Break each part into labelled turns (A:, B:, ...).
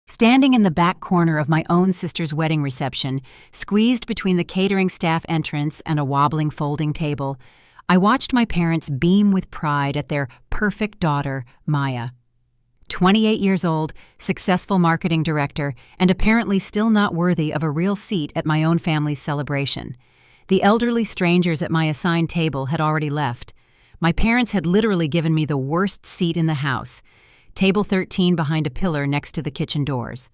A: Standing in the back corner of my own sister's wedding reception, squeezed between the catering staff entrance and a wobbling folding table, I watched my parents beam with pride at their perfect daughter, Maya. 28 years old, successful marketing director, and apparently still not worthy of a real seat at my own family's celebration. The elderly strangers at my assigned table had already left. My parents had literally given me the worst seat in the house, table 13 behind a pillar next to the kitchen doors.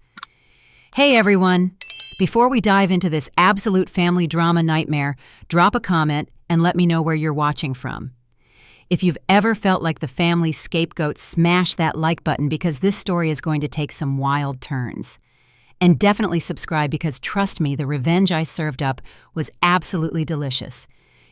A: Hey everyone! Before we dive into this absolute family drama nightmare, drop a comment and let me know where you're watching from. If you've ever felt like the family scapegoat, smash that like button because this story is going to take some wild turns. And definitely subscribe because trust me, the revenge I served up was absolutely delicious.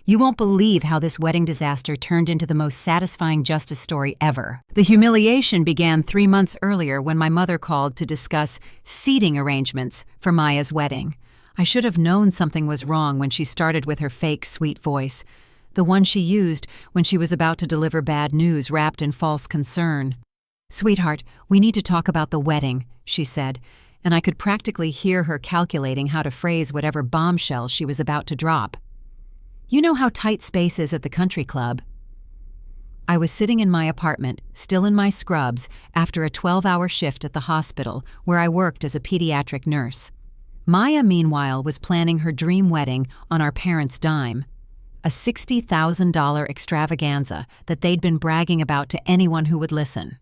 A: You won't believe how this wedding disaster turned into the most satisfying justice story ever. The humiliation began 3 months earlier when my mother called to discuss seating arrangements for Maya's wedding. I should have known something was wrong when she started with her fake, sweet voice, the one she used when she was about to deliver bad news wrapped in false concern. "Sweetheart, we need to talk about the wedding," she said, and I could practically hear her calculating how to phrase whatever bombshell she was about to drop. "You know how tight space is at the country club." I was sitting in my apartment, still in my scrubs, after a 12-hour shift at the hospital where I worked as a pediatric nurse. Maya, meanwhile, was planning her dream wedding on our parents' dime, a $60,000 extravaganza that they'd been bragging about to anyone who would listen.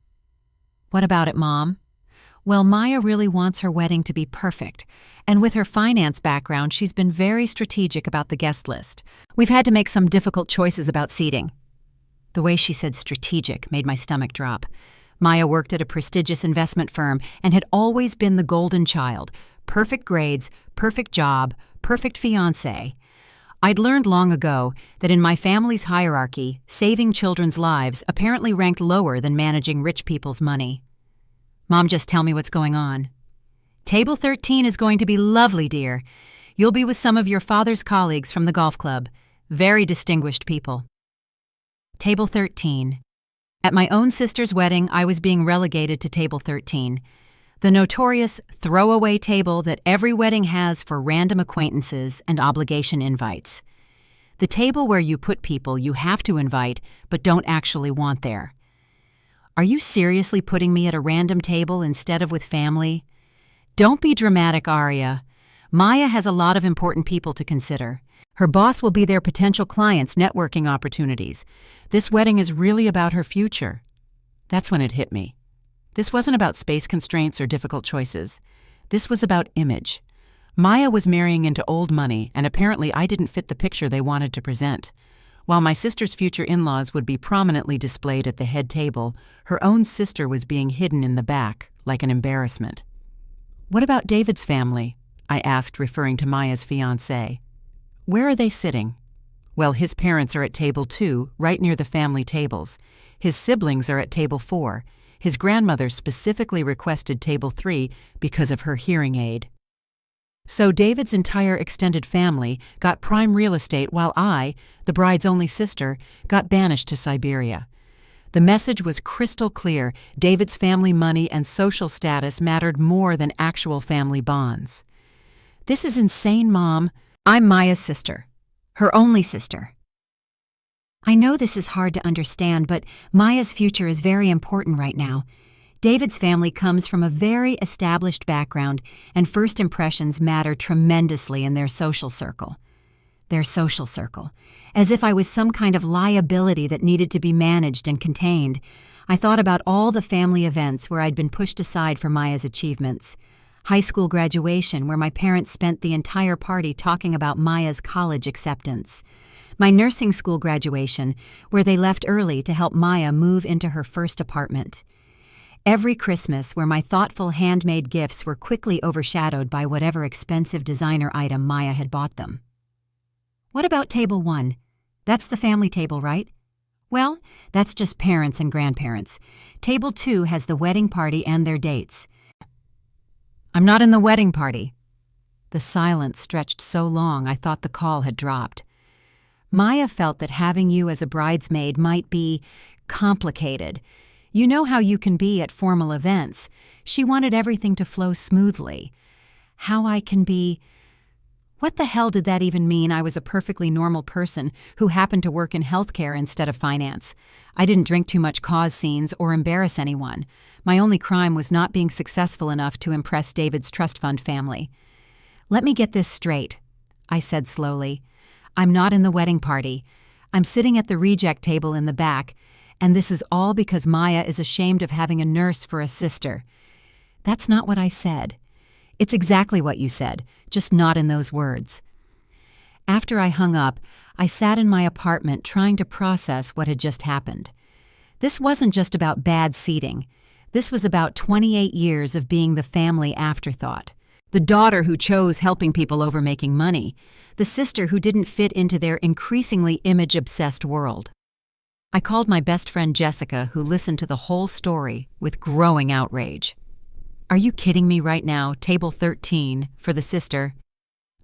A: "What about it, Mom?" "Well, Maya really wants her wedding to be perfect, and with her finance background, she's been very strategic about the guest list. We've had to make some difficult choices about seating." The way she said strategic made my stomach drop. Maya worked at a prestigious investment firm and had always been the golden child. Perfect grades, perfect job, perfect fiancé. I'd learned long ago that in my family's hierarchy, saving children's lives apparently ranked lower than managing rich people's money. "Mom, just tell me what's going on." "Table 13 is going to be lovely, dear. You'll be with some of your father's colleagues from the golf club. Very distinguished people." Table 13. At my own sister's wedding, I was being relegated to table 13, the notorious throwaway table that every wedding has for random acquaintances and obligation invites. The table where you put people you have to invite but don't actually want there. Are you seriously putting me at a random table instead of with family? Don't be dramatic, Aria. Maya has a lot of important people to consider. Her boss will be their potential clients' networking opportunities. This wedding is really about her future. That's when it hit me. This wasn't about space constraints or difficult choices. This was about image. Maya was marrying into old money, and apparently I didn't fit the picture they wanted to present. While my sister's future in-laws would be prominently displayed at the head table, her own sister was being hidden in the back, like an embarrassment. "What about David's family?" I asked, referring to Maya's fiancé. "Where are they sitting?" "Well, his parents are at table 2, right near the family tables. His siblings are at table 4. His grandmother specifically requested table 3 because of her hearing aid. So David's entire extended family got prime real estate while I, the bride's only sister, got banished to Siberia. The message was crystal clear. David's family money and social status mattered more than actual family bonds. "This is insane, Mom." "I'm Maya's sister. Her only sister." "I know this is hard to understand, but Maya's future is very important right now. David's family comes from a very established background, and first impressions matter tremendously in their social circle. Their social circle. As if I was some kind of liability that needed to be managed and contained. I thought about all the family events where I'd been pushed aside for Maya's achievements. High school graduation, where my parents spent the entire party talking about Maya's college acceptance. My nursing school graduation, where they left early to help Maya move into her first apartment. Every Christmas, where my thoughtful handmade gifts were quickly overshadowed by whatever expensive designer item Maya had bought them. "What about table 1? That's the family table, right?" "Well, that's just parents and grandparents. Table 2 has the wedding party and their dates." "I'm not in the wedding party." The silence stretched so long I thought the call had dropped. Maya felt that having you as a bridesmaid might be complicated. You know how you can be at formal events. She wanted everything to flow smoothly. How I can be... What the hell did that even mean? I was a perfectly normal person who happened to work in healthcare instead of finance. I didn't drink too much cause scenes or embarrass anyone. My only crime was not being successful enough to impress David's trust fund family. Let me get this straight, I said slowly. I'm not in the wedding party. I'm sitting at the reject table in the back, and this is all because Maya is ashamed of having a nurse for a sister. That's not what I said. It's exactly what you said, just not in those words. After I hung up, I sat in my apartment trying to process what had just happened. This wasn't just about bad seating. This was about 28 years of being the family afterthought. The daughter who chose helping people over making money. The sister who didn't fit into their increasingly image-obsessed world. I called my best friend Jessica, who listened to the whole story with growing outrage. Are you kidding me right now? Table 13, for the sister.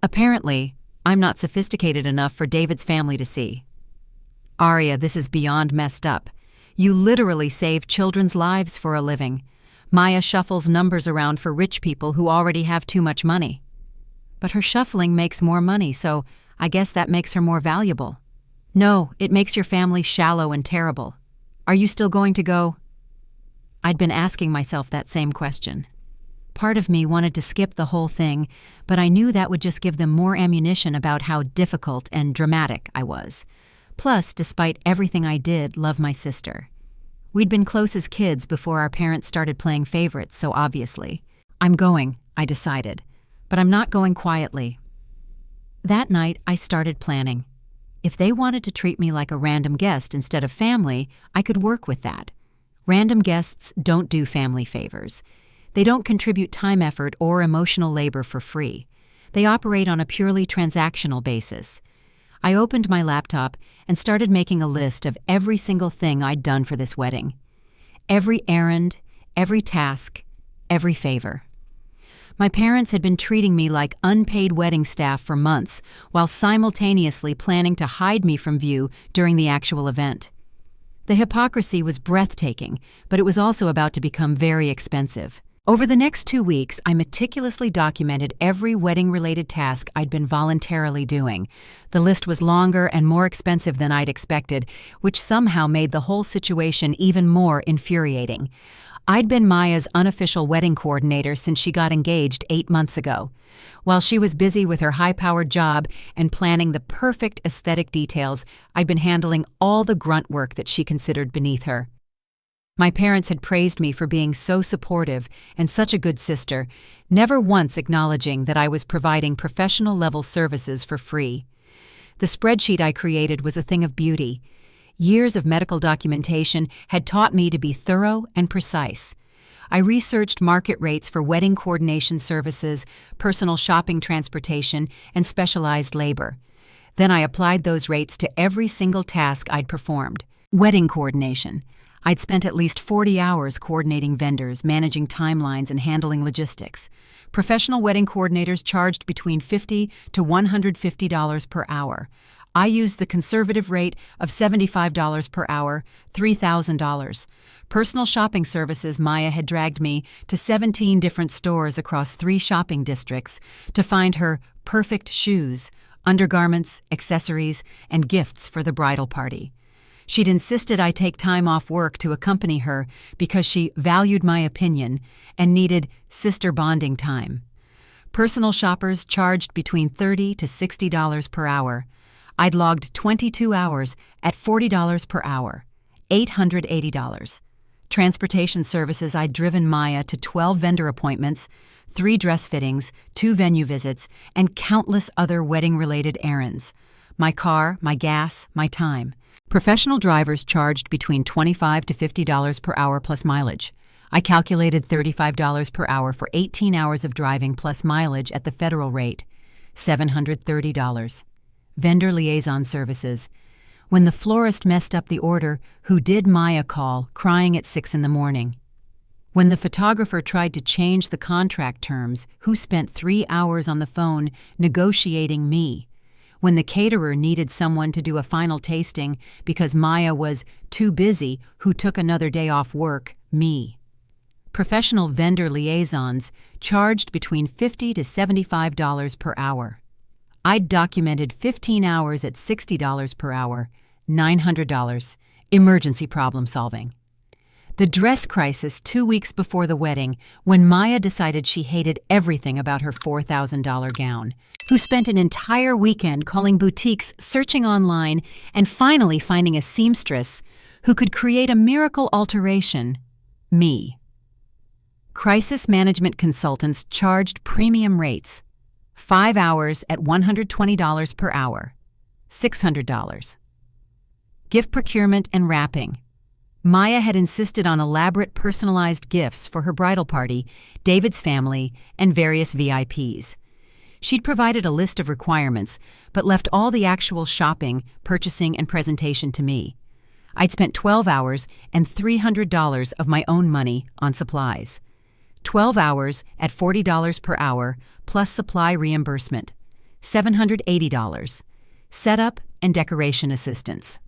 A: Apparently, I'm not sophisticated enough for David's family to see. Aria, this is beyond messed up. You literally save children's lives for a living. Maya shuffles numbers around for rich people who already have too much money. But her shuffling makes more money, so I guess that makes her more valuable. No, it makes your family shallow and terrible. Are you still going to go? I'd been asking myself that same question. Part of me wanted to skip the whole thing, but I knew that would just give them more ammunition about how difficult and dramatic I was. Plus, despite everything I did, love my sister. We'd been close as kids before our parents started playing favorites, so obviously. I'm going, I decided, but I'm not going quietly. That night, I started planning. If they wanted to treat me like a random guest instead of family, I could work with that. Random guests don't do family favors. They don't contribute time, effort, or emotional labor for free. They operate on a purely transactional basis. I opened my laptop and started making a list of every single thing I'd done for this wedding. Every errand, every task, every favor. My parents had been treating me like unpaid wedding staff for months while simultaneously planning to hide me from view during the actual event. The hypocrisy was breathtaking, but it was also about to become very expensive. Over the next 2 weeks, I meticulously documented every wedding-related task I'd been voluntarily doing. The list was longer and more expensive than I'd expected, which somehow made the whole situation even more infuriating. I'd been Maya's unofficial wedding coordinator since she got engaged 8 months ago. While she was busy with her high-powered job and planning the perfect aesthetic details, I'd been handling all the grunt work that she considered beneath her. My parents had praised me for being so supportive and such a good sister, never once acknowledging that I was providing professional-level services for free. The spreadsheet I created was a thing of beauty. Years of medical documentation had taught me to be thorough and precise. I researched market rates for wedding coordination services, personal shopping transportation, and specialized labor. Then I applied those rates to every single task I'd performed. Wedding coordination. I'd spent at least 40 hours coordinating vendors, managing timelines, and handling logistics. Professional wedding coordinators charged between $50 to $150 per hour. I used the conservative rate of $75 per hour, $3,000. Personal shopping services. Maya had dragged me to 17 different stores across 3 shopping districts to find her perfect shoes, undergarments, accessories, and gifts for the bridal party. She'd insisted I take time off work to accompany her because she valued my opinion and needed sister bonding time. Personal shoppers charged between $30 to $60 per hour. I'd logged 22 hours at $40 per hour, $880. Transportation services. I'd driven Maya to 12 vendor appointments, 3 dress fittings, 2 venue visits, and countless other wedding-related errands. My car, my gas, my time. Professional drivers charged between $25 to $50 per hour plus mileage. I calculated $35 per hour for 18 hours of driving plus mileage at the federal rate, $730. Vendor liaison services. When the florist messed up the order, who did Maya call, crying at 6 in the morning? When the photographer tried to change the contract terms, who spent 3 hours on the phone negotiating me? when the caterer needed someone to do a final tasting because Maya was too busy, who took another day off work, me. Professional vendor liaisons charged between $50 to $75 per hour. I'd documented 15 hours at $60 per hour, $900, emergency problem solving. The dress crisis 2 weeks before the wedding, when Maya decided she hated everything about her $4,000 gown, who spent an entire weekend calling boutiques, searching online, and finally finding a seamstress who could create a miracle alteration, me. Crisis management consultants charged premium rates, 5 hours at $120 per hour, $600. Gift procurement and wrapping. Maya had insisted on elaborate personalized gifts for her bridal party, David's family, and various VIPs. She'd provided a list of requirements, but left all the actual shopping, purchasing, and presentation to me. I'd spent 12 hours and $300 of my own money on supplies. 12 hours at $40 per hour, plus supply reimbursement, $780. Setup and decoration assistance.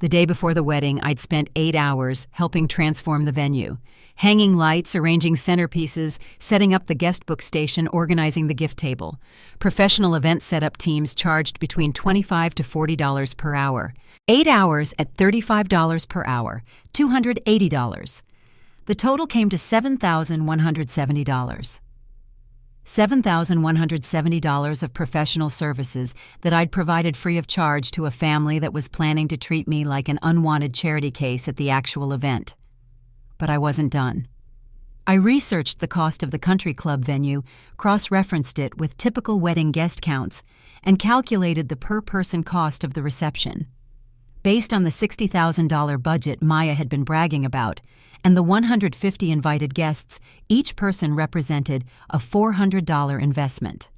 A: The day before the wedding, I'd spent 8 hours helping transform the venue, hanging lights, arranging centerpieces, setting up the guest book station, organizing the gift table. Professional event setup teams charged between $25 to $40 per hour. 8 hours at $35 per hour, $280. The total came to $7,170. $7,170 of professional services that I'd provided free of charge to a family that was planning to treat me like an unwanted charity case at the actual event. But I wasn't done. I researched the cost of the country club venue, cross-referenced it with typical wedding guest counts, and calculated the per-person cost of the reception. Based on the $60,000 budget Maya had been bragging about, and the 150 invited guests, each person represented a $400 investment.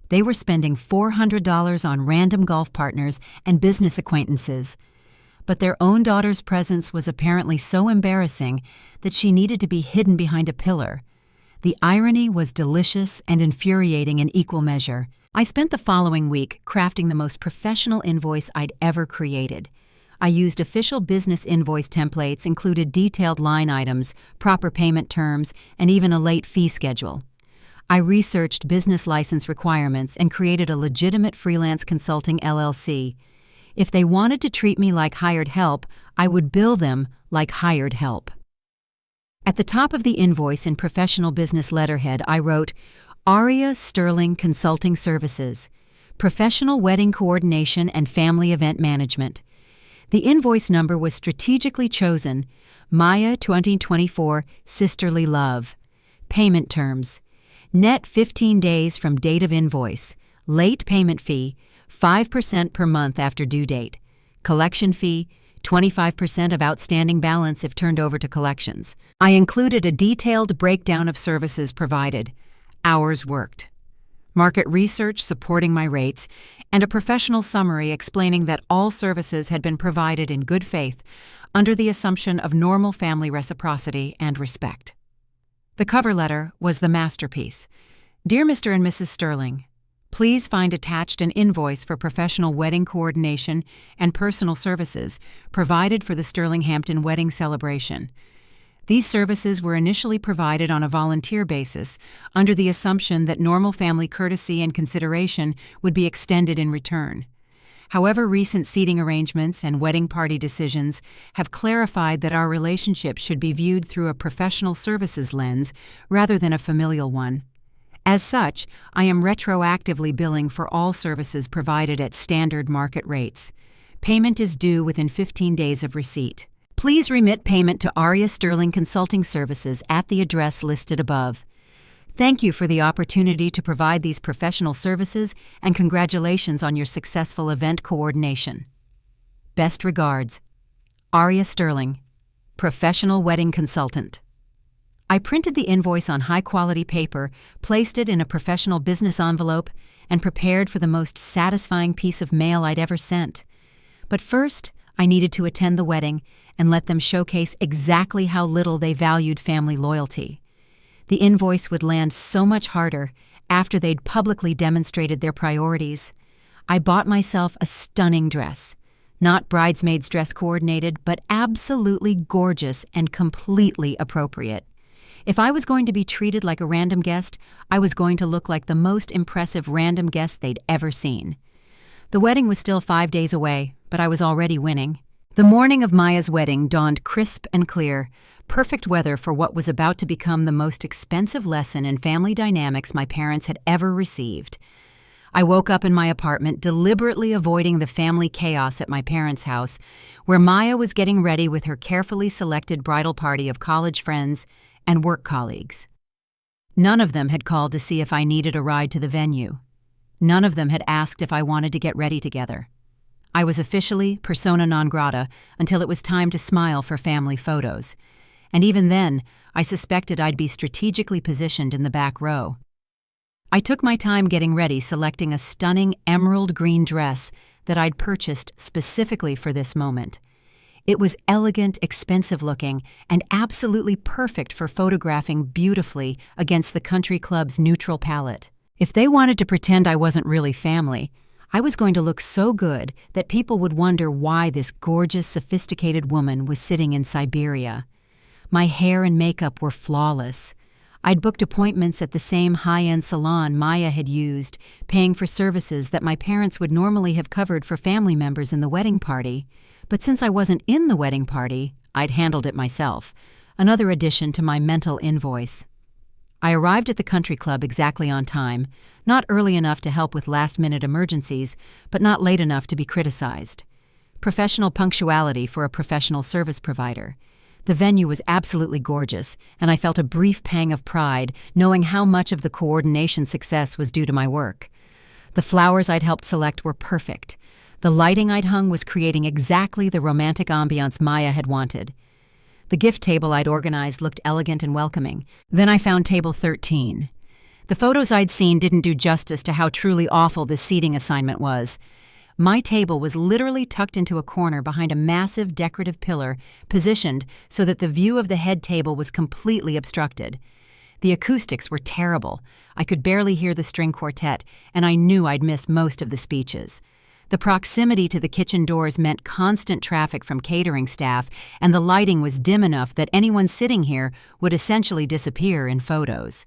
A: They were spending $400 on random golf partners and business acquaintances, but their own daughter's presence was apparently so embarrassing that she needed to be hidden behind a pillar. The irony was delicious and infuriating in equal measure. I spent the following week crafting the most professional invoice I'd ever created. I used official business invoice templates, included detailed line items, proper payment terms, and even a late fee schedule. I researched business license requirements and created a legitimate freelance consulting LLC. If they wanted to treat me like hired help, I would bill them like hired help. At the top of the invoice in professional business letterhead, I wrote, Aria Sterling Consulting Services, Professional Wedding Coordination and Family Event Management. The invoice number was strategically chosen, Maya 2024 Sisterly Love. Payment terms, net 15 days from date of invoice, late payment fee, 5% per month after due date, collection fee, 25% of outstanding balance if turned over to collections. I included a detailed breakdown of services provided, hours worked, market research supporting my rates, and a professional summary explaining that all services had been provided in good faith under the assumption of normal family reciprocity and respect. The cover letter was the masterpiece. Dear Mr. and Mrs. Sterling, please find attached an invoice for professional wedding coordination and personal services provided for the Sterling Hampton wedding celebration. These services were initially provided on a volunteer basis under the assumption that normal family courtesy and consideration would be extended in return. However, recent seating arrangements and wedding party decisions have clarified that our relationship should be viewed through a professional services lens rather than a familial one. As such, I am retroactively billing for all services provided at standard market rates. Payment is due within 15 days of receipt. Please remit payment to Aria Sterling Consulting Services at the address listed above. Thank you for the opportunity to provide these professional services and congratulations on your successful event coordination. Best regards, Aria Sterling, Professional Wedding Consultant. I printed the invoice on high-quality paper, placed it in a professional business envelope, and prepared for the most satisfying piece of mail I'd ever sent. But first, I needed to attend the wedding and let them showcase exactly how little they valued family loyalty. The invoice would land so much harder after they'd publicly demonstrated their priorities. I bought myself a stunning dress. Not bridesmaid's dress coordinated, but absolutely gorgeous and completely appropriate. If I was going to be treated like a random guest, I was going to look like the most impressive random guest they'd ever seen. The wedding was still 5 days away, but I was already winning. The morning of Maya's wedding dawned crisp and clear, perfect weather for what was about to become the most expensive lesson in family dynamics my parents had ever received. I woke up in my apartment, deliberately avoiding the family chaos at my parents' house, where Maya was getting ready with her carefully selected bridal party of college friends and work colleagues. None of them had called to see if I needed a ride to the venue. None of them had asked if I wanted to get ready together. I was officially persona non grata until it was time to smile for family photos. And even then, I suspected I'd be strategically positioned in the back row. I took my time getting ready, selecting a stunning emerald green dress that I'd purchased specifically for this moment. It was elegant, expensive-looking, and absolutely perfect for photographing beautifully against the country club's neutral palette. If they wanted to pretend I wasn't really family, I was going to look so good that people would wonder why this gorgeous, sophisticated woman was sitting in Siberia. My hair and makeup were flawless. I'd booked appointments at the same high-end salon Maya had used, paying for services that my parents would normally have covered for family members in the wedding party. But since I wasn't in the wedding party, I'd handled it myself, another addition to my mental invoice. I arrived at the country club exactly on time, not early enough to help with last-minute emergencies, but not late enough to be criticized. Professional punctuality for a professional service provider. The venue was absolutely gorgeous, and I felt a brief pang of pride knowing how much of the coordination success was due to my work. The flowers I'd helped select were perfect. The lighting I'd hung was creating exactly the romantic ambiance Maya had wanted. The gift table I'd organized looked elegant and welcoming. Then I found table 13. The photos I'd seen didn't do justice to how truly awful this seating assignment was. My table was literally tucked into a corner behind a massive decorative pillar, positioned so that the view of the head table was completely obstructed. The acoustics were terrible. I could barely hear the string quartet, and I knew I'd miss most of the speeches. The proximity to the kitchen doors meant constant traffic from catering staff, and the lighting was dim enough that anyone sitting here would essentially disappear in photos.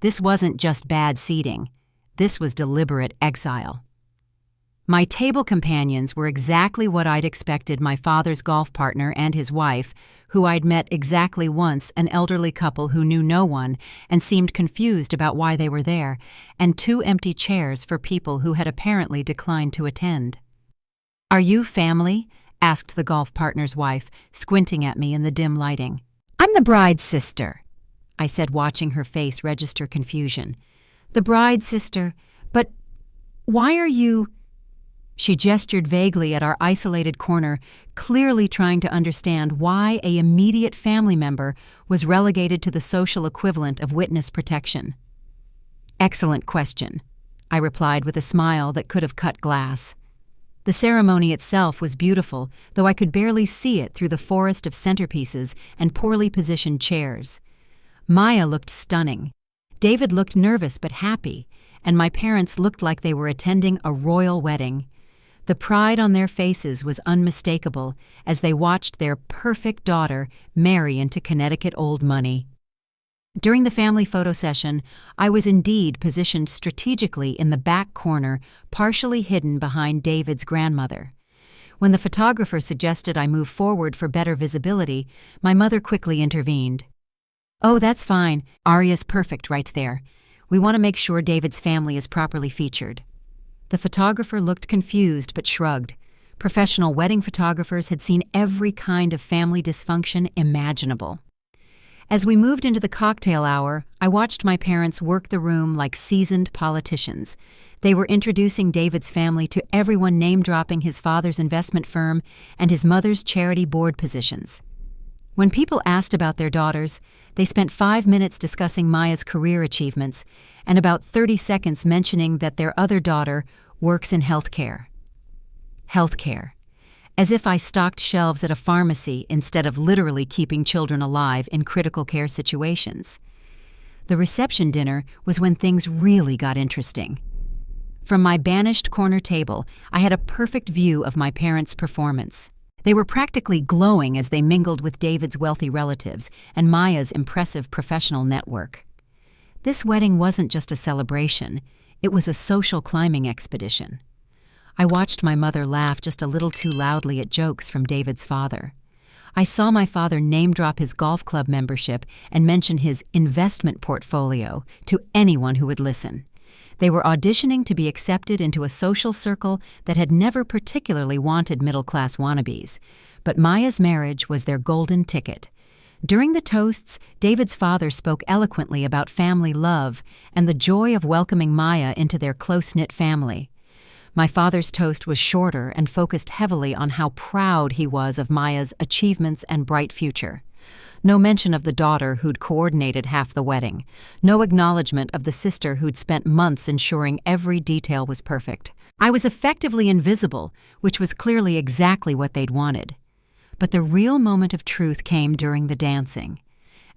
A: This wasn't just bad seating. This was deliberate exile. My table companions were exactly what I'd expected my father's golf partner and his wife, who I'd met exactly once, an elderly couple who knew no one and seemed confused about why they were there, and 2 empty chairs for people who had apparently declined to attend. "Are you family?" asked the golf partner's wife, squinting at me in the dim lighting. "I'm the bride's sister," I said, watching her face register confusion. "The bride's sister? But why are you—" She gestured vaguely at our isolated corner, clearly trying to understand why an immediate family member was relegated to the social equivalent of witness protection. "Excellent question," I replied with a smile that could have cut glass. The ceremony itself was beautiful, though I could barely see it through the forest of centerpieces and poorly positioned chairs. Maya looked stunning. David looked nervous but happy, and my parents looked like they were attending a royal wedding. The pride on their faces was unmistakable as they watched their perfect daughter marry into Connecticut old money. During the family photo session, I was indeed positioned strategically in the back corner, partially hidden behind David's grandmother. When the photographer suggested I move forward for better visibility, my mother quickly intervened. "Oh, that's fine. Arya's perfect right there. We want to make sure David's family is properly featured." The photographer looked confused but shrugged. Professional wedding photographers had seen every kind of family dysfunction imaginable. As we moved into the cocktail hour, I watched my parents work the room like seasoned politicians. They were introducing David's family to everyone, name-dropping his father's investment firm and his mother's charity board positions. When people asked about their daughters, they spent 5 minutes discussing Maya's career achievements and about 30 seconds mentioning that their other daughter works in healthcare. Healthcare. As if I stocked shelves at a pharmacy instead of literally keeping children alive in critical care situations. The reception dinner was when things really got interesting. From my banished corner table, I had a perfect view of my parents' performance. They were practically glowing as they mingled with David's wealthy relatives and Maya's impressive professional network. This wedding wasn't just a celebration, it was a social climbing expedition. I watched my mother laugh just a little too loudly at jokes from David's father. I saw my father name-drop his golf club membership and mention his investment portfolio to anyone who would listen. They were auditioning to be accepted into a social circle that had never particularly wanted middle-class wannabes, but Maya's marriage was their golden ticket. During the toasts, David's father spoke eloquently about family love and the joy of welcoming Maya into their close-knit family. My father's toast was shorter and focused heavily on how proud he was of Maya's achievements and bright future. No mention of the daughter who'd coordinated half the wedding. No acknowledgement of the sister who'd spent months ensuring every detail was perfect. I was effectively invisible, which was clearly exactly what they'd wanted. But the real moment of truth came during the dancing.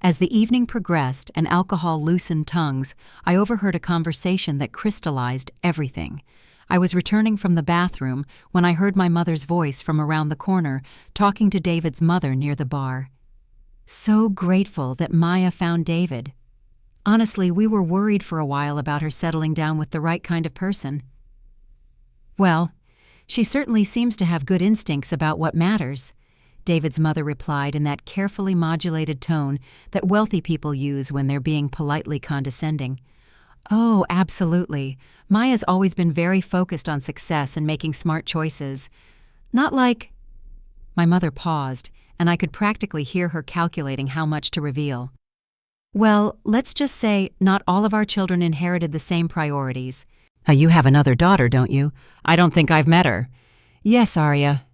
A: As the evening progressed and alcohol loosened tongues, I overheard a conversation that crystallized everything. I was returning from the bathroom when I heard my mother's voice from around the corner, talking to David's mother near the bar. So grateful that Maya found David. Honestly, we were worried for a while about her settling down with the right kind of person. Well, she certainly seems to have good instincts about what matters, David's mother replied in that carefully modulated tone that wealthy people use when they're being politely condescending. Oh, absolutely. Maya's always been very focused on success and making smart choices. Not like... My mother paused, and I could practically hear her calculating how much to reveal. Well, let's just say not all of our children inherited the same priorities. You have another daughter, don't you? I don't think I've met her. Yes, Arya.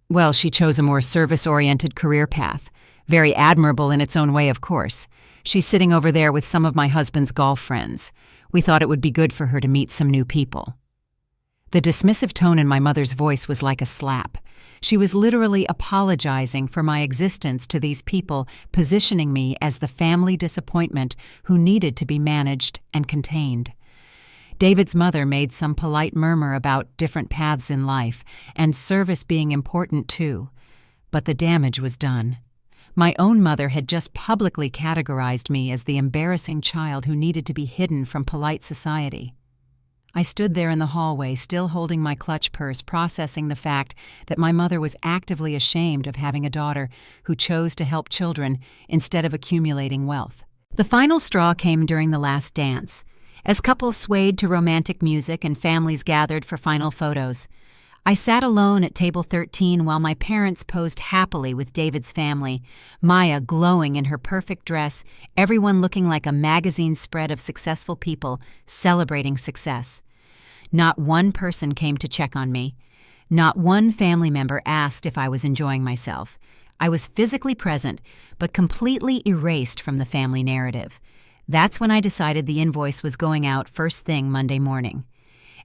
A: Well, she chose a more service-oriented career path. Very admirable in its own way, of course. She's sitting over there with some of my husband's golf friends. We thought it would be good for her to meet some new people. The dismissive tone in my mother's voice was like a slap. She was literally apologizing for my existence to these people, positioning me as the family disappointment who needed to be managed and contained. David's mother made some polite murmur about different paths in life, and service being important too. But the damage was done. My own mother had just publicly categorized me as the embarrassing child who needed to be hidden from polite society. I stood there in the hallway, still holding my clutch purse, processing the fact that my mother was actively ashamed of having a daughter who chose to help children instead of accumulating wealth. The final straw came during the last dance. As couples swayed to romantic music and families gathered for final photos, I sat alone at table 13 while my parents posed happily with David's family, Maya glowing in her perfect dress, everyone looking like a magazine spread of successful people celebrating success. Not one person came to check on me. Not one family member asked if I was enjoying myself. I was physically present, but completely erased from the family narrative. That's when I decided the invoice was going out first thing Monday morning.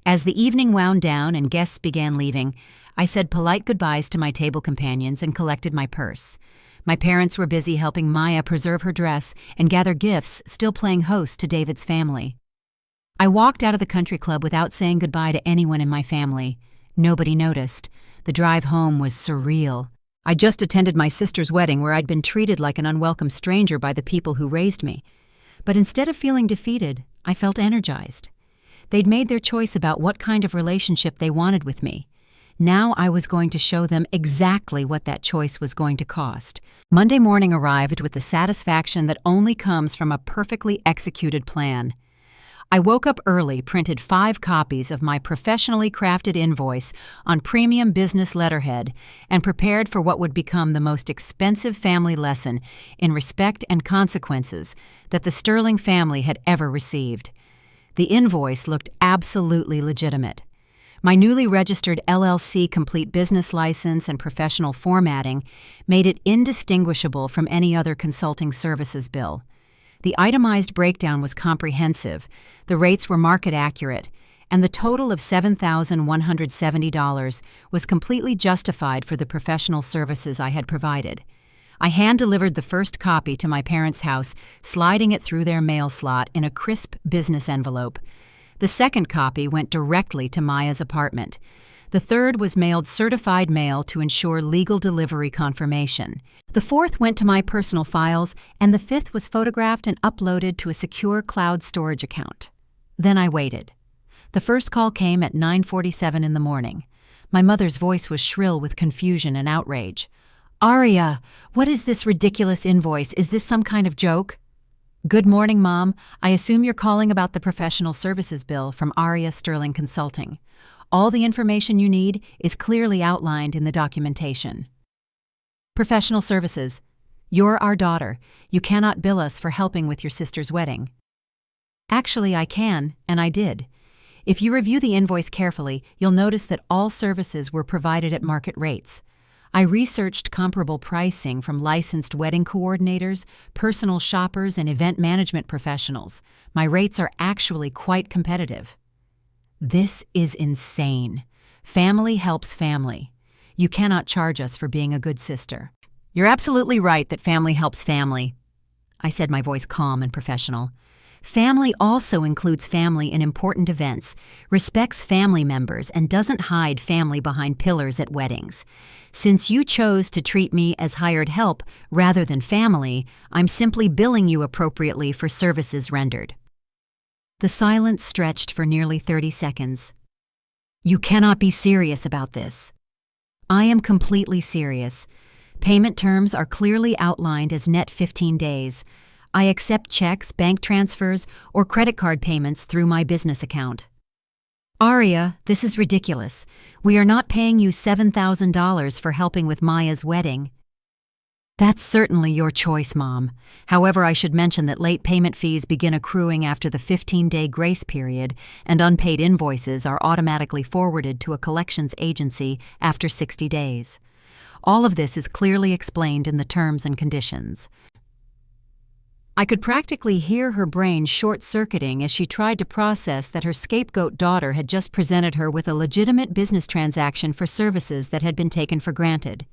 A: As the evening wound down and guests began leaving, I said polite goodbyes to my table companions and collected my purse. My parents were busy helping Maya preserve her dress and gather gifts, still playing host to David's family. I walked out of the country club without saying goodbye to anyone in my family. Nobody noticed. The drive home was surreal. I just attended my sister's wedding where I'd been treated like an unwelcome stranger by the people who raised me. But instead of feeling defeated, I felt energized. They'd made their choice about what kind of relationship they wanted with me. Now I was going to show them exactly what that choice was going to cost. Monday morning arrived with the satisfaction that only comes from a perfectly executed plan. I woke up early, printed 5 copies of my professionally crafted invoice on premium business letterhead, and prepared for what would become the most expensive family lesson in respect and consequences that the Sterling family had ever received. The invoice looked absolutely legitimate. My newly registered LLC complete business license and professional formatting made it indistinguishable from any other consulting services bill. The itemized breakdown was comprehensive, the rates were market accurate, and the total of $7,170 was completely justified for the professional services I had provided. I hand-delivered the first copy to my parents' house, sliding it through their mail slot in a crisp business envelope. The second copy went directly to Maya's apartment. The third was mailed certified mail to ensure legal delivery confirmation. The fourth went to my personal files, and the fifth was photographed and uploaded to a secure cloud storage account. Then I waited. The first call came at 9:47 in the morning. My mother's voice was shrill with confusion and outrage. "Aria, what is this ridiculous invoice? Is this some kind of joke?" "Good morning, Mom. I assume you're calling about the professional services bill from Aria Sterling Consulting. All the information you need is clearly outlined in the documentation." Professional services. You're our daughter. You cannot bill us for helping with your sister's wedding. Actually, I can, and I did. If you review the invoice carefully, you'll notice that all services were provided at market rates. I researched comparable pricing from licensed wedding coordinators, personal shoppers, and event management professionals. My rates are actually quite competitive. This is insane. Family helps family. You cannot charge us for being a good sister. You're absolutely right that family helps family, I said, my voice calm and professional. Family also includes family in important events, respects family members, and doesn't hide family behind pillars at weddings. Since you chose to treat me as hired help rather than family, I'm simply billing you appropriately for services rendered. The silence stretched for nearly 30 seconds. You cannot be serious about this. I am completely serious. Payment terms are clearly outlined as net 15 days. I accept checks, bank transfers, or credit card payments through my business account. Aria, this is ridiculous. We are not paying you $7,000 for helping with Maya's wedding. That's certainly your choice, Mom. However, I should mention that late payment fees begin accruing after the 15-day grace period, and unpaid invoices are automatically forwarded to a collections agency after 60 days. All of this is clearly explained in the terms and conditions. I could practically hear her brain short-circuiting as she tried to process that her scapegoat daughter had just presented her with a legitimate business transaction for services that had been taken for granted.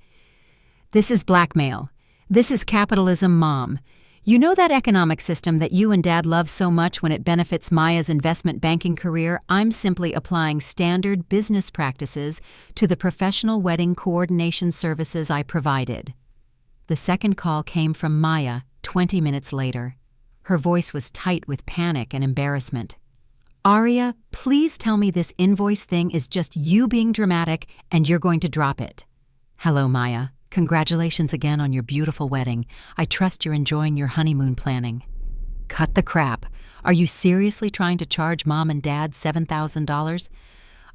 A: This is blackmail. This is capitalism, Mom. You know that economic system that you and Dad love so much when it benefits Maya's investment banking career? I'm simply applying standard business practices to the professional wedding coordination services I provided. The second call came from Maya 20 minutes later. Her voice was tight with panic and embarrassment. Aria, please tell me this invoice thing is just you being dramatic and you're going to drop it. Hello, Maya. Congratulations again on your beautiful wedding. I trust you're enjoying your honeymoon planning. Cut the crap. Are you seriously trying to charge Mom and Dad $7,000?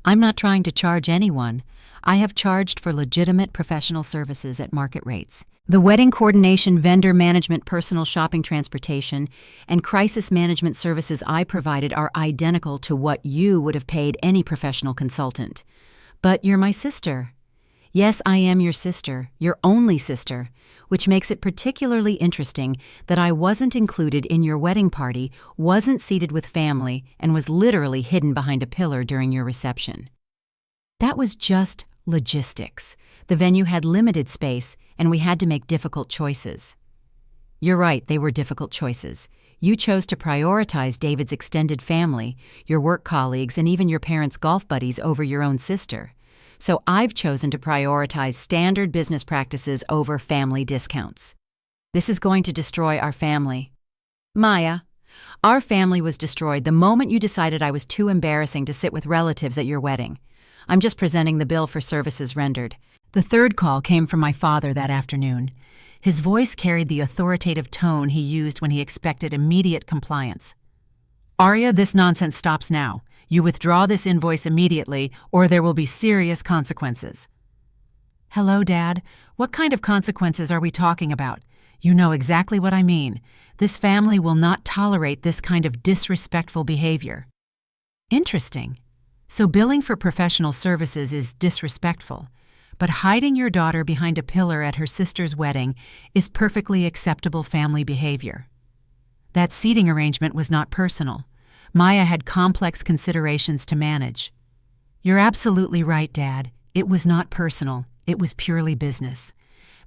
A: I'm not trying to charge anyone. I have charged for legitimate professional services at market rates. The wedding coordination, vendor management, personal shopping, transportation, and crisis management services I provided are identical to what you would have paid any professional consultant. But you're my sister. Yes, I am your sister, your only sister, which makes it particularly interesting that I wasn't included in your wedding party, wasn't seated with family, and was literally hidden behind a pillar during your reception. That was just logistics. The venue had limited space, and we had to make difficult choices. You're right, they were difficult choices. You chose to prioritize David's extended family, your work colleagues, and even your parents' golf buddies over your own sister. So I've chosen to prioritize standard business practices over family discounts. This is going to destroy our family. Maya, our family was destroyed the moment you decided I was too embarrassing to sit with relatives at your wedding. I'm just presenting the bill for services rendered. The third call came from my father that afternoon. His voice carried the authoritative tone he used when he expected immediate compliance. Aria, this nonsense stops now. You withdraw this invoice immediately, or there will be serious consequences. Hello, Dad. What kind of consequences are we talking about? You know exactly what I mean. This family will not tolerate this kind of disrespectful behavior. Interesting. So billing for professional services is disrespectful, but hiding your daughter behind a pillar at her sister's wedding is perfectly acceptable family behavior. That seating arrangement was not personal. Maya had complex considerations to manage. You're absolutely right, Dad. It was not personal. It was purely business.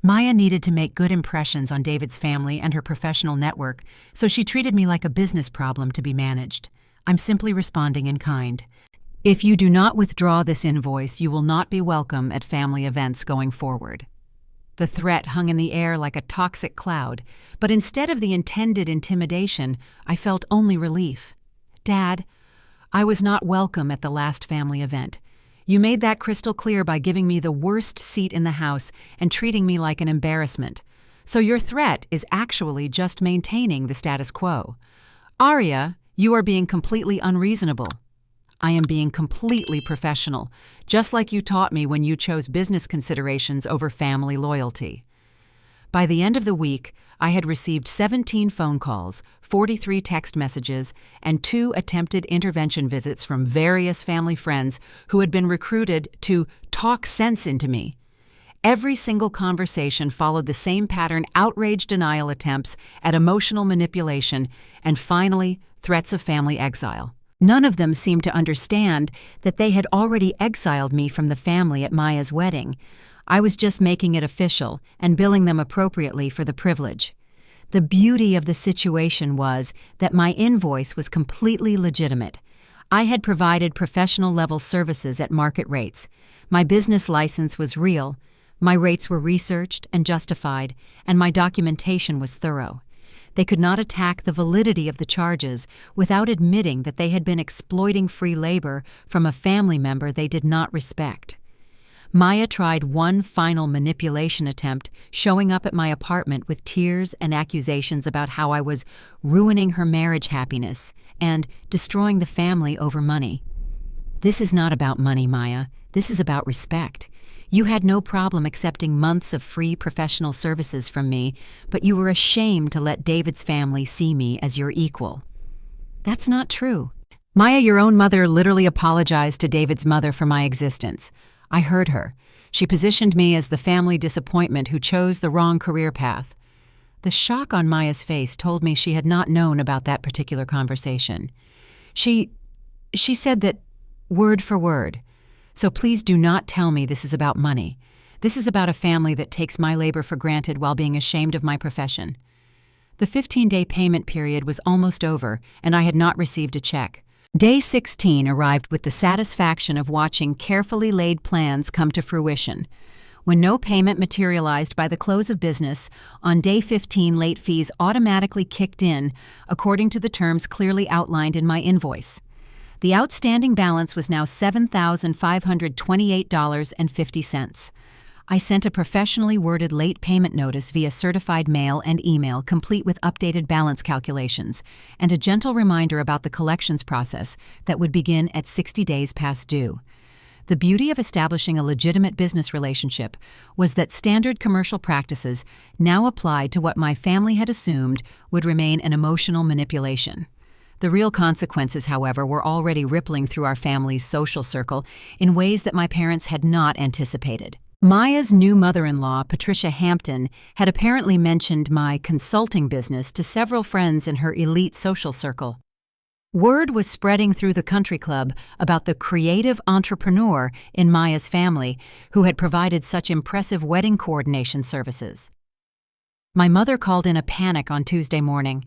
A: Maya needed to make good impressions on David's family and her professional network, so she treated me like a business problem to be managed. I'm simply responding in kind. If you do not withdraw this invoice, you will not be welcome at family events going forward." The threat hung in the air like a toxic cloud, but instead of the intended intimidation, I felt only relief. "Dad, I was not welcome at the last family event. You made that crystal clear by giving me the worst seat in the house and treating me like an embarrassment. So your threat is actually just maintaining the status quo. Arya, you are being completely unreasonable. I am being completely professional, just like you taught me when you chose business considerations over family loyalty." By the end of the week, I had received 17 phone calls, 43 text messages, and 2 attempted intervention visits from various family friends who had been recruited to talk sense into me. Every single conversation followed the same pattern: outrage denial attempts at emotional manipulation, and finally, threats of family exile. None of them seemed to understand that they had already exiled me from the family at Maya's wedding. I was just making it official and billing them appropriately for the privilege. The beauty of the situation was that my invoice was completely legitimate. I had provided professional-level services at market rates. My business license was real, my rates were researched and justified, and my documentation was thorough. They could not attack the validity of the charges without admitting that they had been exploiting free labor from a family member they did not respect. Maya tried one final manipulation attempt, showing up at my apartment with tears and accusations about how I was ruining her marriage happiness and destroying the family over money. "This is not about money, Maya. This is about respect. You had no problem accepting months of free professional services from me, but you were ashamed to let David's family see me as your equal." "That's not true. Maya, your own mother literally apologized to David's mother for my existence. I heard her. She positioned me as the family disappointment who chose the wrong career path." The shock on Maya's face told me she had not known about that particular conversation. She said that word for word. "So please do not tell me this is about money. This is about a family that takes my labor for granted while being ashamed of my profession." The 15-day payment period was almost over, and I had not received a check. Day 16 arrived with the satisfaction of watching carefully laid plans come to fruition. When no payment materialized by the close of business, on day 15 late fees automatically kicked in according to the terms clearly outlined in my invoice. The outstanding balance was now $7,528.50. I sent a professionally worded late payment notice via certified mail and email, complete with updated balance calculations, and a gentle reminder about the collections process that would begin at 60 days past due. The beauty of establishing a legitimate business relationship was that standard commercial practices now applied to what my family had assumed would remain an emotional manipulation. The real consequences, however, were already rippling through our family's social circle in ways that my parents had not anticipated. Maya's new mother-in-law, Patricia Hampton, had apparently mentioned my consulting business to several friends in her elite social circle. Word was spreading through the country club about the creative entrepreneur in Maya's family who had provided such impressive wedding coordination services. My mother called in a panic on Tuesday morning.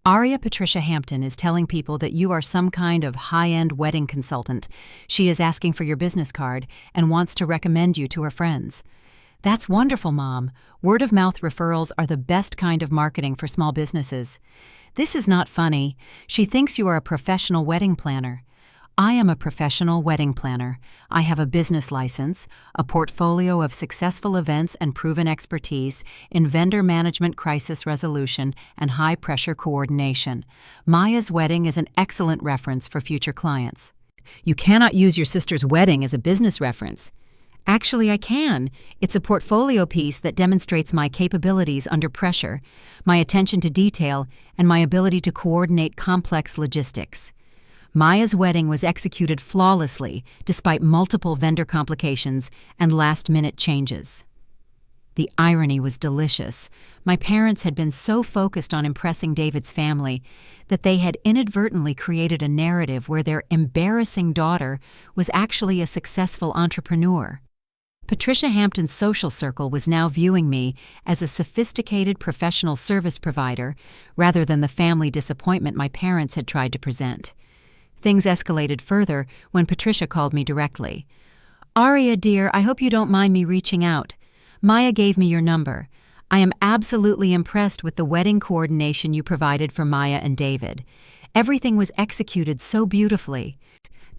A: "Arya Patricia Hampton is telling people that you are some kind of high-end wedding consultant. She is asking for your business card and wants to recommend you to her friends." "That's wonderful, Mom. Word-of-mouth referrals are the best kind of marketing for small businesses." "This is not funny. She thinks you are a professional wedding planner." "I am a professional wedding planner. I have a business license, a portfolio of successful events and proven expertise in vendor management, crisis resolution, and high-pressure coordination. Maya's wedding is an excellent reference for future clients." "You cannot use your sister's wedding as a business reference." "Actually, I can. It's a portfolio piece that demonstrates my capabilities under pressure, my attention to detail, and my ability to coordinate complex logistics." Maya's wedding was executed flawlessly despite multiple vendor complications and last-minute changes. The irony was delicious. My parents had been so focused on impressing David's family that they had inadvertently created a narrative where their embarrassing daughter was actually a successful entrepreneur. Patricia Hampton's social circle was now viewing me as a sophisticated professional service provider rather than the family disappointment my parents had tried to present. Things escalated further when Patricia called me directly. "Aria, dear, I hope you don't mind me reaching out. Maya gave me your number. I am absolutely impressed with the wedding coordination you provided for Maya and David. Everything was executed so beautifully."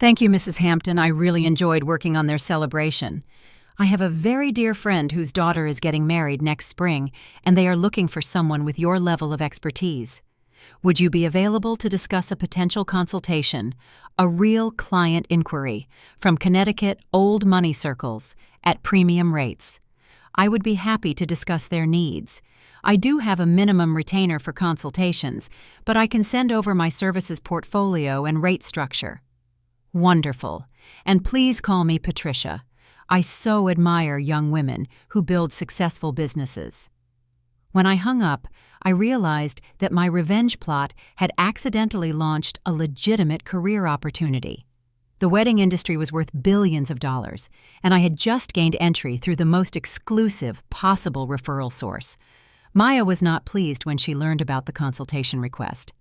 A: "Thank you, Mrs. Hampton. I really enjoyed working on their celebration. I have a very dear friend whose daughter is getting married next spring, and they are looking for someone with your level of expertise. Would you be available to discuss a potential consultation, a real client inquiry, from Connecticut old money circles, at premium rates? I would be happy to discuss their needs. I do have a minimum retainer for consultations, but I can send over my services portfolio and rate structure." "Wonderful. And please call me Patricia. I so admire young women who build successful businesses." When I hung up, I realized that my revenge plot had accidentally launched a legitimate career opportunity. The wedding industry was worth billions of dollars, and I had just gained entry through the most exclusive possible referral source. Maya was not pleased when she learned about the consultation request.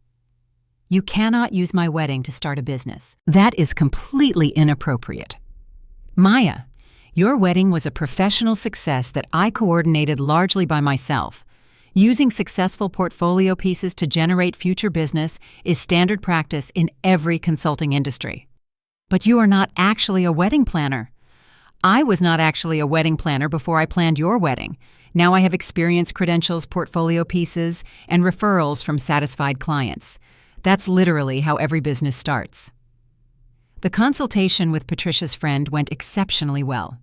A: "You cannot use my wedding to start a business. That is completely inappropriate. Maya, your wedding was a professional success that I coordinated largely by myself. Using successful portfolio pieces to generate future business is standard practice in every consulting industry. But you are not actually a wedding planner. I was not actually a wedding planner before I planned your wedding. Now I have experience credentials, portfolio pieces, and referrals from satisfied clients. That's literally how every business starts." The consultation with Patricia's friend went exceptionally well.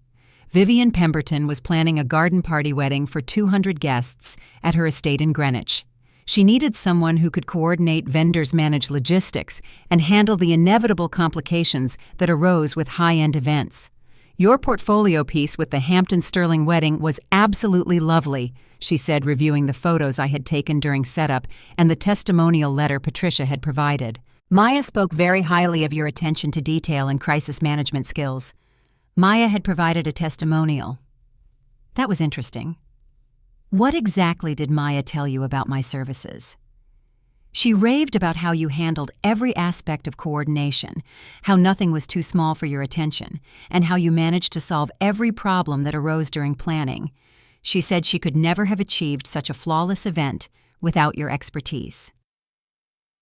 A: Vivian Pemberton was planning a garden party wedding for 200 guests at her estate in Greenwich. She needed someone who could coordinate vendors, manage logistics, and handle the inevitable complications that arose with high-end events. "Your portfolio piece with the Hampton Sterling wedding was absolutely lovely," she said, reviewing the photos I had taken during setup and the testimonial letter Patricia had provided. "Maya spoke very highly of your attention to detail and crisis management skills." Maya had provided a testimonial. That was interesting. "What exactly did Maya tell you about my services?" "She raved about how you handled every aspect of coordination, how nothing was too small for your attention, and how you managed to solve every problem that arose during planning. She said she could never have achieved such a flawless event without your expertise."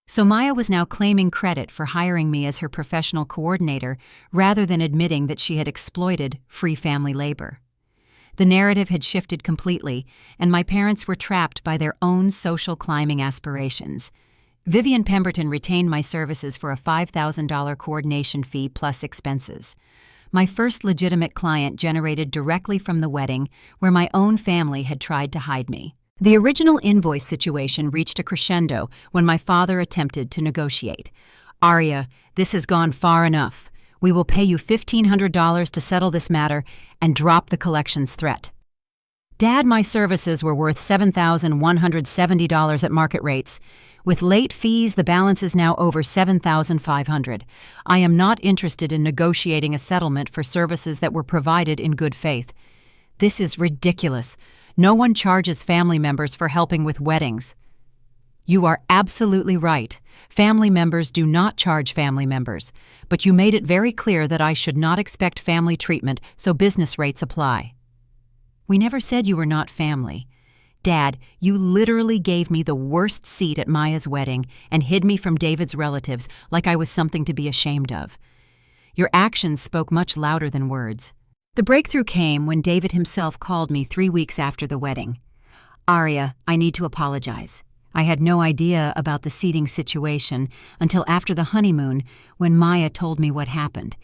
A: So Maya was now claiming credit for hiring me as her professional coordinator rather than admitting that she had exploited free family labor. The narrative had shifted completely, and my parents were trapped by their own social climbing aspirations. Vivian Pemberton retained my services for a $5,000 coordination fee plus expenses. My first legitimate client generated directly from the wedding, where my own family had tried to hide me. The original invoice situation reached a crescendo when my father attempted to negotiate. "Aria, this has gone far enough. We will pay you $1,500 to settle this matter and drop the collections threat." "Dad, my services were worth $7,170 at market rates. With late fees, the balance is now over $7,500. I am not interested in negotiating a settlement for services that were provided in good faith. This is ridiculous. No one charges family members for helping with weddings." "You are absolutely right. Family members do not charge family members, but you made it very clear that I should not expect family treatment, so business rates apply." "We never said you were not family. Dad, you literally gave me the worst seat at Maya's wedding and hid me from David's relatives like I was something to be ashamed of. Your actions spoke much louder than words." The breakthrough came when David himself called me 3 weeks after the wedding. "Aria, I need to apologize. I had no idea about the seating situation until after the honeymoon when Maya told me what happened.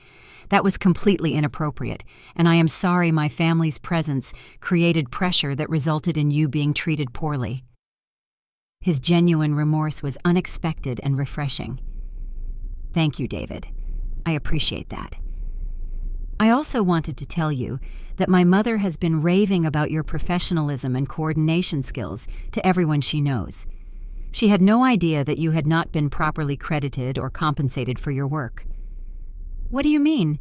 A: That was completely inappropriate, and I am sorry my family's presence created pressure that resulted in you being treated poorly." His genuine remorse was unexpected and refreshing. "Thank you, David. I appreciate that. I also wanted to tell you that my mother has been raving about your professionalism and coordination skills to everyone she knows. She had no idea that you had not been properly credited or compensated for your work." "What do you mean?"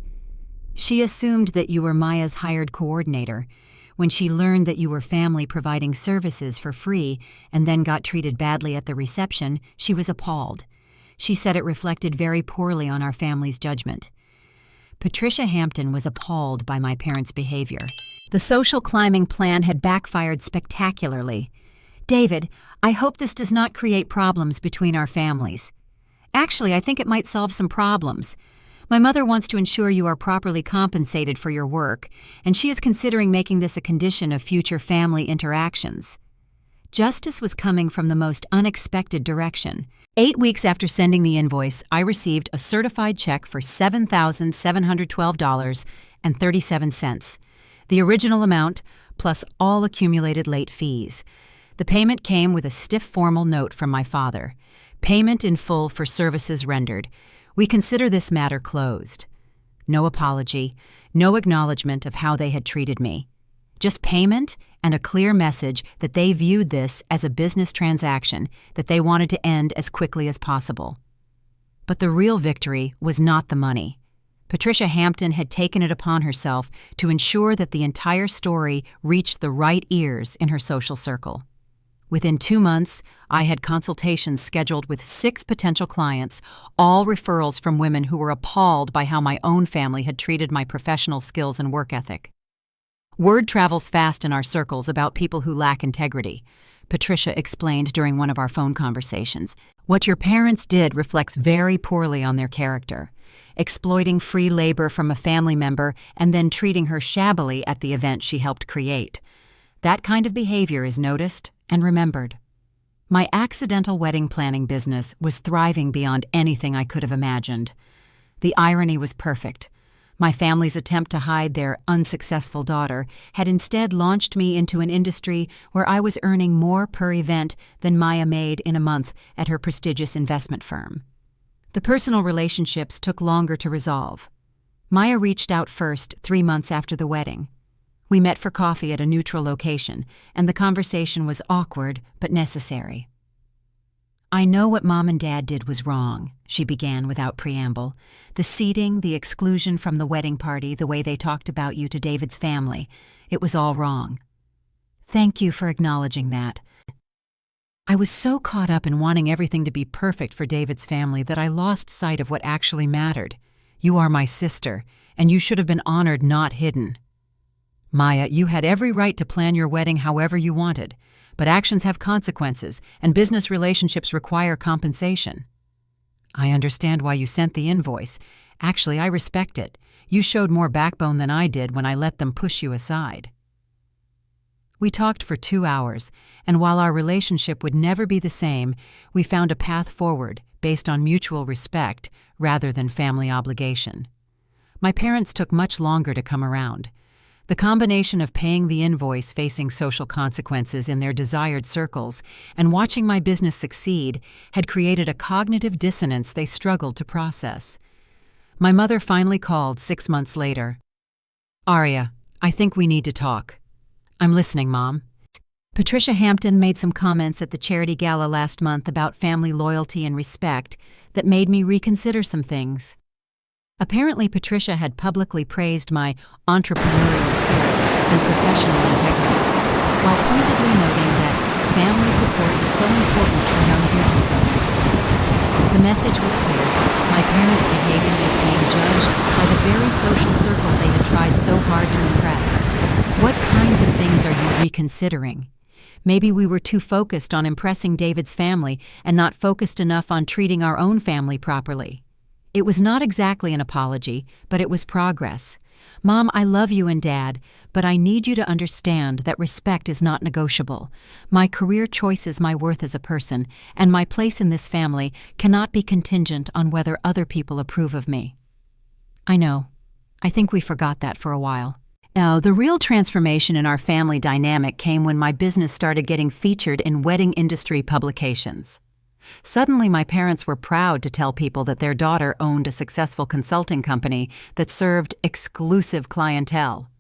A: "She assumed that you were Maya's hired coordinator. When she learned that you were family providing services for free and then got treated badly at the reception, she was appalled. She said it reflected very poorly on our family's judgment. Patricia Hampton was appalled by my parents' behavior. The social climbing plan had backfired spectacularly. "David, I hope this does not create problems between our families. Actually, I think it might solve some problems. My mother wants to ensure you are properly compensated for your work, and she is considering making this a condition of future family interactions." Justice was coming from the most unexpected direction. 8 weeks after sending the invoice, I received a certified check for $7,712.37, the original amount plus all accumulated late fees. The payment came with a stiff formal note from my father. "Payment in full for services rendered. We consider this matter closed." No apology, no acknowledgement of how they had treated me. Just payment and a clear message that they viewed this as a business transaction that they wanted to end as quickly as possible. But the real victory was not the money. Patricia Hampton had taken it upon herself to ensure that the entire story reached the right ears in her social circle. Within 2 months, I had consultations scheduled with 6 potential clients, all referrals from women who were appalled by how my own family had treated my professional skills and work ethic. Word travels fast in our circles about people who lack integrity, Patricia explained during one of our phone conversations. What your parents did reflects very poorly on their character. Exploiting free labor from a family member and then treating her shabbily at the event she helped create. That kind of behavior is noticed and remembered. My accidental wedding planning business was thriving beyond anything I could have imagined. The irony was perfect. My family's attempt to hide their unsuccessful daughter had instead launched me into an industry where I was earning more per event than Maya made in a month at her prestigious investment firm. The personal relationships took longer to resolve. Maya reached out first 3 months after the wedding. We met for coffee at a neutral location, and the conversation was awkward but necessary. "I know what Mom and Dad did was wrong," she began without preamble. "The seating, the exclusion from the wedding party, the way they talked about you to David's family, it was all wrong. Thank you for acknowledging that. I was so caught up in wanting everything to be perfect for David's family that I lost sight of what actually mattered. You are my sister, and you should have been honored, not hidden. Maya, you had every right to plan your wedding however you wanted, but actions have consequences, and business relationships require compensation. I understand why you sent the invoice. Actually, I respect it. You showed more backbone than I did when I let them push you aside." We talked for 2 hours, and while our relationship would never be the same, we found a path forward based on mutual respect rather than family obligation. My parents took much longer to come around. The combination of paying the invoice, facing social consequences in their desired circles, and watching my business succeed had created a cognitive dissonance they struggled to process. My mother finally called 6 months later. "Aria, I think we need to talk." "I'm listening, Mom." "Patricia Hampton made some comments at the charity gala last month about family loyalty and respect that made me reconsider some things." Apparently, Patricia had publicly praised my entrepreneurial spirit and professional integrity, while pointedly noting that family support is so important for young business owners. The message was clear. My parents' behavior was being judged by the very social circle they had tried so hard to impress. What kinds of things are you reconsidering? Maybe we were too focused on impressing David's family and not focused enough on treating our own family properly. It was not exactly an apology, but it was progress. "Mom, I love you and Dad, but I need you to understand that respect is not negotiable. My career choice is my worth as a person, and my place in this family cannot be contingent on whether other people approve of me." I know. I think we forgot that for a while. Now, the real transformation in our family dynamic came when my business started getting featured in wedding industry publications. Suddenly, my parents were proud to tell people that their daughter owned a successful consulting company that served exclusive clientele.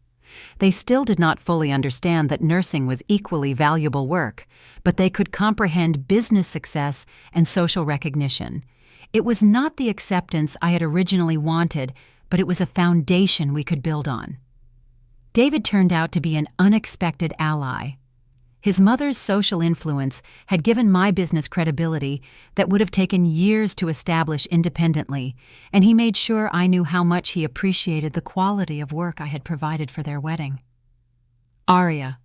A: They still did not fully understand that nursing was equally valuable work, but they could comprehend business success and social recognition. It was not the acceptance I had originally wanted, but it was a foundation we could build on. David turned out to be an unexpected ally. His mother's social influence had given my business credibility that would have taken years to establish independently, and he made sure I knew how much he appreciated the quality of work I had provided for their wedding. Arya,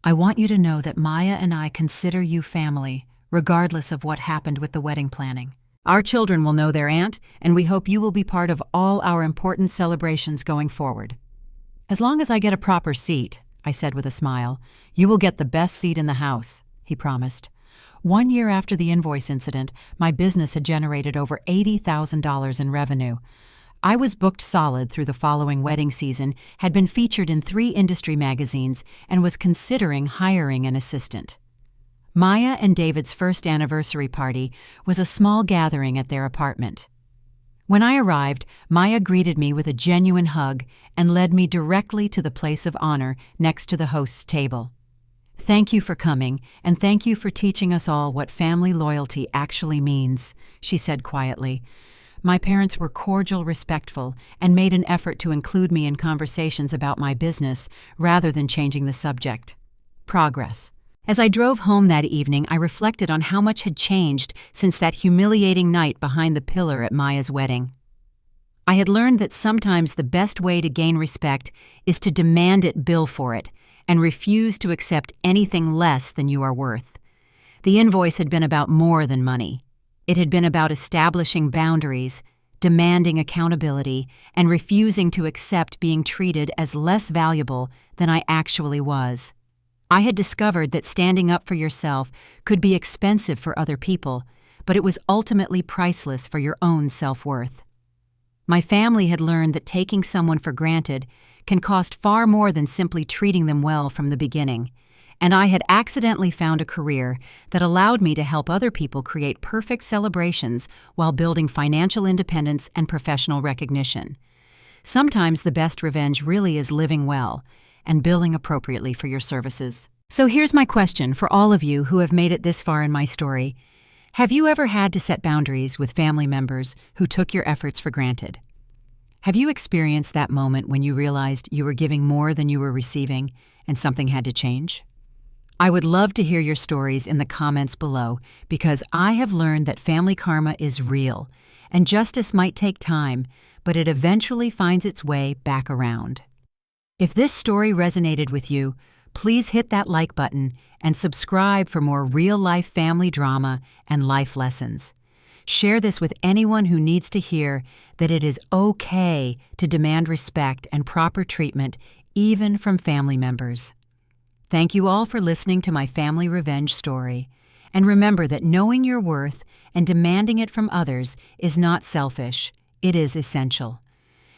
A: I want you to know that Maya and I consider you family, regardless of what happened with the wedding planning. Our children will know their aunt, and we hope you will be part of all our important celebrations going forward. As long as I get a proper seat, I said with a smile. You will get the best seat in the house, he promised. 1 year after the Invoice incident, my business had generated over $80,000 in revenue. I was booked solid through the following wedding season, had been featured in 3 industry magazines, and was considering hiring an assistant. Maya and David's first anniversary party was a small gathering at their apartment. When I arrived, Maya greeted me with a genuine hug and led me directly to the place of honor next to the host's table. Thank you for coming, and thank you for teaching us all what family loyalty actually means, she said quietly. My parents were cordial, respectful, and made an effort to include me in conversations about my business rather than changing the subject. Progress. As I drove home that evening, I reflected on how much had changed since that humiliating night behind the pillar at Maya's wedding. I had learned that sometimes the best way to gain respect is to demand it, bill for it, and refuse to accept anything less than you are worth. The Invoice had been about more than money. It had been about establishing boundaries, demanding accountability, and refusing to accept being treated as less valuable than I actually was. I had discovered that standing up for yourself could be expensive for other people, but it was ultimately priceless for your own self-worth. My family had learned that taking someone for granted can cost far more than simply treating them well from the beginning, and I had accidentally found a career that allowed me to help other people create perfect celebrations while building financial independence and professional recognition. Sometimes the best revenge really is living well and billing appropriately for your services. So here's my question for all of you who have made it this far in my story. Have you ever had to set boundaries with family members who took your efforts for granted? Have you experienced that moment when you realized you were giving more than you were receiving and something had to change? I would love to hear your stories in the comments below because I have learned that family karma is real and justice might take time, but it eventually finds its way back around. If this story resonated with you, please hit that like button and subscribe for more real-life family drama and life lessons. Share this with anyone who needs to hear that it is okay to demand respect and proper treatment even from family members. Thank you all for listening to my family revenge story. And remember that knowing your worth and demanding it from others is not selfish, it is essential.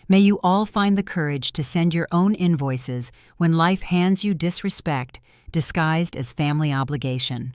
A: May you all find the courage to send your own invoices when life hands you disrespect disguised as family obligation.